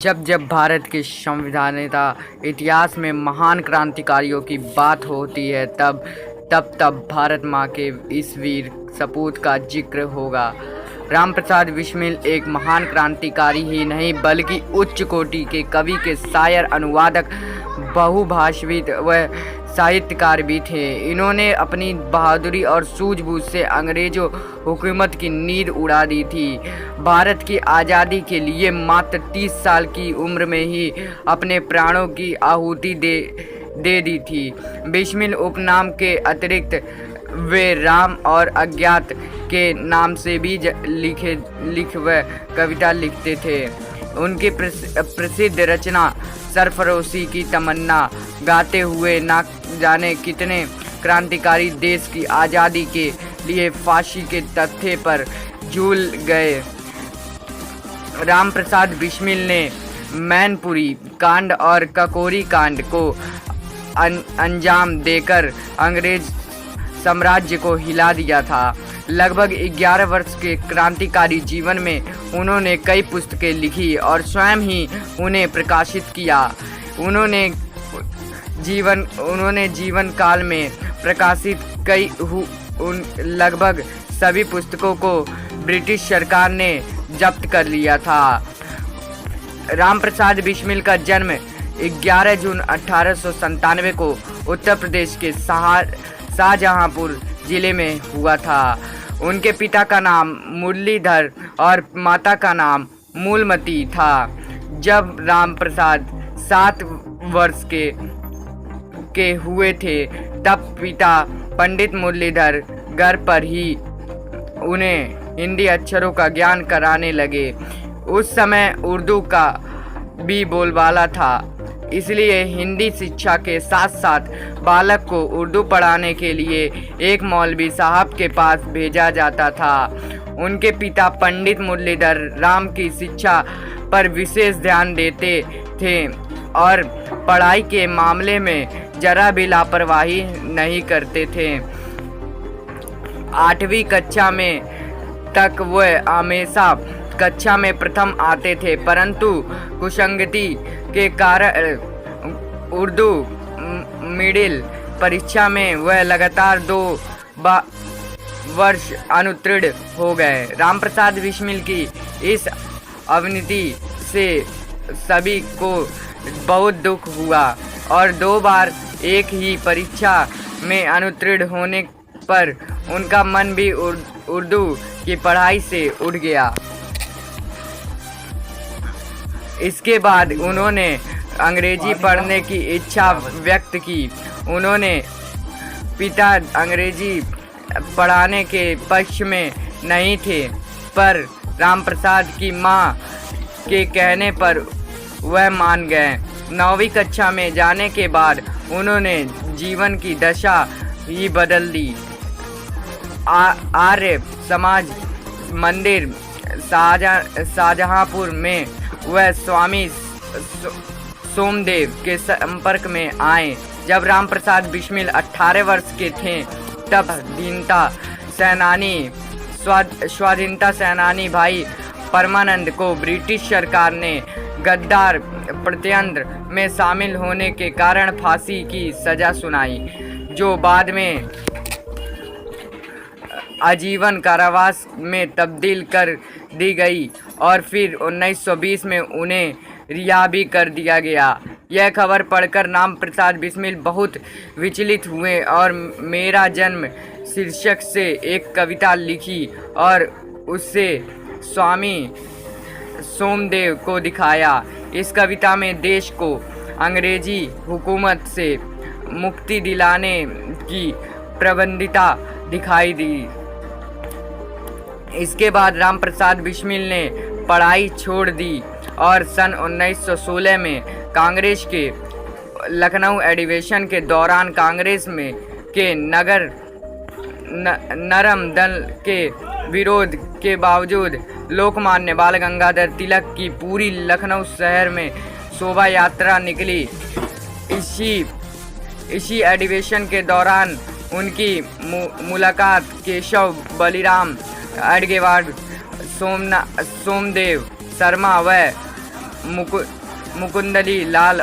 जब जब भारत के संविधानता इतिहास में महान क्रांतिकारियों की बात होती है तब भारत माँ के इस वीर सपूत का जिक्र होगा। रामप्रसाद बिस्मिल एक महान क्रांतिकारी ही नहीं बल्कि उच्च कोटि के कवि के शायर, अनुवादक, बहुभाषाविद व साहित्यकार भी थे। इन्होंने अपनी बहादुरी और सूझबूझ से अंग्रेजों हुकूमत की नींद उड़ा दी थी। भारत की आज़ादी के लिए मात्र 30 साल की उम्र में ही अपने प्राणों की आहुति दे दी थी। बिस्मिल उपनाम के अतिरिक्त वे राम और अज्ञात के नाम से भी लिख व कविता लिखते थे। उनकी प्रसिद्ध रचना सरफरोशी की तमन्ना गाते हुए ना जाने कितने क्रांतिकारी देश की आज़ादी के लिए फांसी के तख्ते पर झूल गए। रामप्रसाद बिस्मिल ने मैनपुरी कांड और ककोरी कांड को अंजाम देकर अंग्रेज साम्राज्य को हिला दिया था। लगभग 11 वर्ष के क्रांतिकारी जीवन में उन्होंने कई पुस्तकें लिखी और स्वयं ही उन्हें प्रकाशित किया। उन्होंने जीवन काल में प्रकाशित लगभग सभी पुस्तकों को ब्रिटिश सरकार ने जब्त कर लिया था। रामप्रसाद बिस्मिल का जन्म 11 जून 1897 को उत्तर प्रदेश के शाहजहांपुर जिले में हुआ था। उनके पिता का नाम मुरलीधर और माता का नाम मूलमती था। जब रामप्रसाद 7 वर्ष के हुए थे तब पिता पंडित मुरलीधर घर पर ही उन्हें हिंदी अक्षरों का ज्ञान कराने लगे। उस समय उर्दू का भी बोलबाला था, इसलिए हिंदी शिक्षा के साथ साथ बालक को उर्दू पढ़ाने के लिए एक मौलवी साहब के पास भेजा जाता था। उनके पिता पंडित मुरलीधर राम की शिक्षा पर विशेष ध्यान देते थे और पढ़ाई के मामले में जरा भी लापरवाही नहीं करते थे। 8वीं कक्षा में तक वह हमेशा कक्षा में प्रथम आते थे, परंतु कुसंगति के कारण उर्दू मिडिल परीक्षा में वह लगातार 2 वर्ष अनुत्तीर्ण हो गए। रामप्रसाद बिस्मिल की इस अवनति से सभी को बहुत दुख हुआ और 2 बार एक ही परीक्षा में अनुत्तीर्ण होने पर उनका मन भी उर्दू की पढ़ाई से उठ गया। इसके बाद उन्होंने अंग्रेजी पढ़ने की इच्छा व्यक्त की। उन्होंने पिता अंग्रेजी पढ़ाने के पक्ष में नहीं थे, पर रामप्रसाद की मां के कहने पर वह मान गए। 9वीं कक्षा में जाने के बाद उन्होंने जीवन की दशा ही बदल दी। आर्य समाज मंदिर शाहजहांपुर में वह स्वामी सोमदेव के संपर्क में आए। जब रामप्रसाद बिस्मिल 18 वर्ष के थे तब स्वाधीनता सेनानी भाई परमानंद को ब्रिटिश सरकार ने गद्दार प्रत्यंत्र में शामिल होने के कारण फांसी की सजा सुनाई, जो बाद में आजीवन कारावास में तब्दील कर दी गई और फिर 1920 में उन्हें रिहा भी कर दिया गया। यह खबर पढ़कर रामप्रसाद बिस्मिल बहुत विचलित हुए और मेरा जन्म शीर्षक से एक कविता लिखी और उससे स्वामी सोमदेव को दिखाया। इस कविता में देश को अंग्रेजी हुकूमत से मुक्ति दिलाने की प्रतिबद्धता दिखाई दी। इसके बाद रामप्रसाद बिस्मिल ने पढ़ाई छोड़ दी और सन 1916 में कांग्रेस के लखनऊ अधिवेशन के दौरान कांग्रेस में के नरम दल के विरोध के बावजूद लोकमान्य बाल गंगाधर तिलक की पूरी लखनऊ शहर में शोभा यात्रा निकली। इसी अधिवेशन के दौरान उनकी मुलाकात केशव बलिराम अडगेवार, सोमदेव शर्मा व मुकुंदली लाल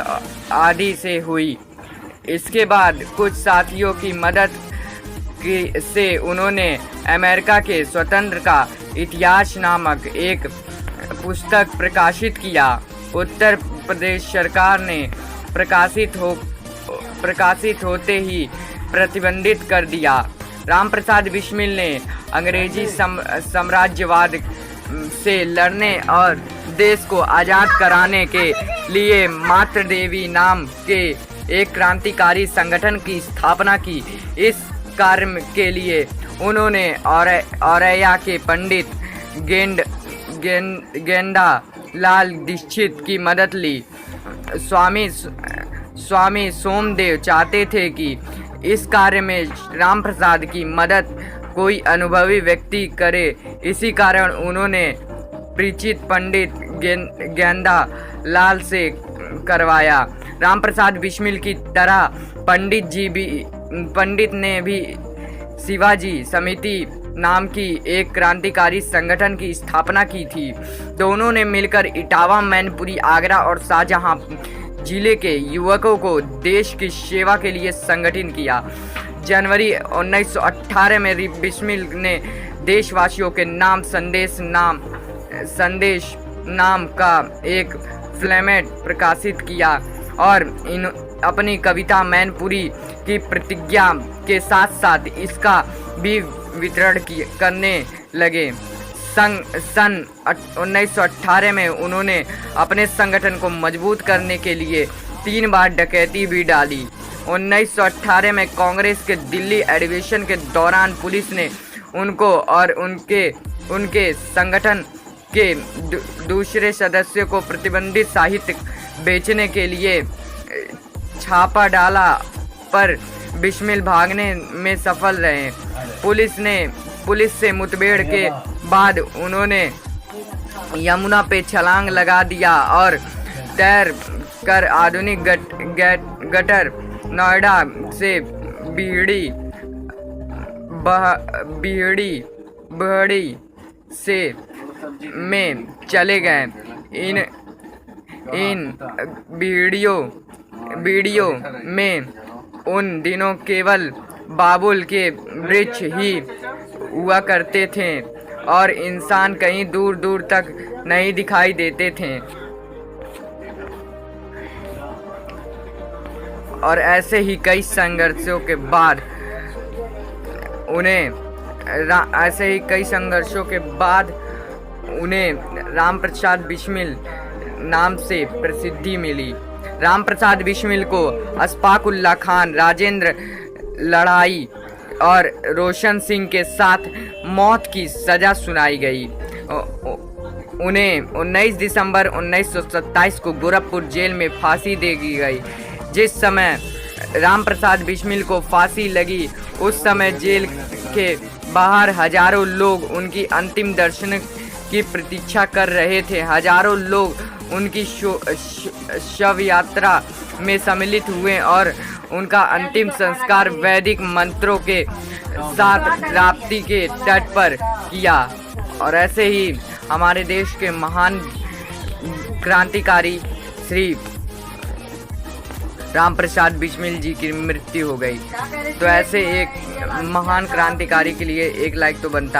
आदि से हुई। इसके बाद कुछ साथियों की मदद से उन्होंने अमेरिका के स्वतंत्र का इतिहास नामक एक पुस्तक प्रकाशित किया। उत्तर प्रदेश सरकार ने प्रकाशित होते ही प्रतिबंधित कर दिया। रामप्रसाद बिस्मिल ने अंग्रेजी साम्राज्यवाद से लड़ने और देश को आज़ाद कराने के लिए मातृदेवी नाम के एक क्रांतिकारी संगठन की स्थापना की। इस कार्य के लिए उन्होंने औरैया के पंडित गेंदा लाल दीक्षित की मदद ली। स्वामी सोमदेव चाहते थे कि इस कार्य में रामप्रसाद की मदद कोई अनुभवी व्यक्ति करे। इसी कारण उन्होंने परिचित पंडित गेंदा लाल से करवाया। रामप्रसाद बिस्मिल की तरह पंडित ने भी शिवाजी समिति नाम की एक क्रांतिकारी संगठन की स्थापना की थी। दोनों ने मिलकर इटावा, मैनपुरी, आगरा और शाहजहां जिले के युवकों को देश की सेवा के लिए संगठित किया। जनवरी 1918 में बिस्मिल ने देशवासियों के नाम संदेश नाम का एक फ्लेमेट प्रकाशित किया और अपनी कविता मैनपुरी की प्रतिज्ञा के साथ साथ इसका भी वितरण करने लगे। सन 1918 में उन्होंने अपने संगठन को मजबूत करने के लिए 3 बार डकैती भी डाली। 1918 में कांग्रेस के दिल्ली अधिवेशन के दौरान पुलिस ने उनको और उनके संगठन के दूसरे सदस्यों को प्रतिबंधित साहित्य बेचने के लिए छापा डाला, पर बिस्मिल भागने में सफल रहे। पुलिस से मुठभेड़ के बाद उन्होंने यमुना पे छलांग लगा दिया और तैर कर आधुनिक गटर नोएडा से बिहड़ी से में चले गए। इन वीडियो में उन दिनों केवल बाबुल के वृक्ष ही हुआ करते थे और इंसान कहीं दूर दूर तक नहीं दिखाई देते थे। और ऐसे ही कई संघर्षों के बाद उन्हें रामप्रसाद बिस्मिल नाम से प्रसिद्धि मिली। रामप्रसाद बिस्मिल को अशफाकुल्लाह खान, राजेंद्र लड़ाई और रोशन सिंह के साथ मौत की सजा सुनाई गई। उन्हें 19 दिसंबर 1927 को गोरखपुर जेल में फांसी दे दी गई। जिस समय रामप्रसाद बिस्मिल को फांसी लगी उस समय जेल के बाहर हजारों लोग उनकी अंतिम दर्शन की प्रतीक्षा कर रहे थे। हजारों लोग उनकी शव यात्रा में सम्मिलित हुए और उनका अंतिम संस्कार वैदिक मंत्रों के साथ राप्ती के तट पर किया। और ऐसे ही हमारे देश के महान क्रांतिकारी श्री रामप्रसाद बिस्मिल जी की मृत्यु हो गई। तो ऐसे एक महान क्रांतिकारी के लिए एक लाइक तो बनता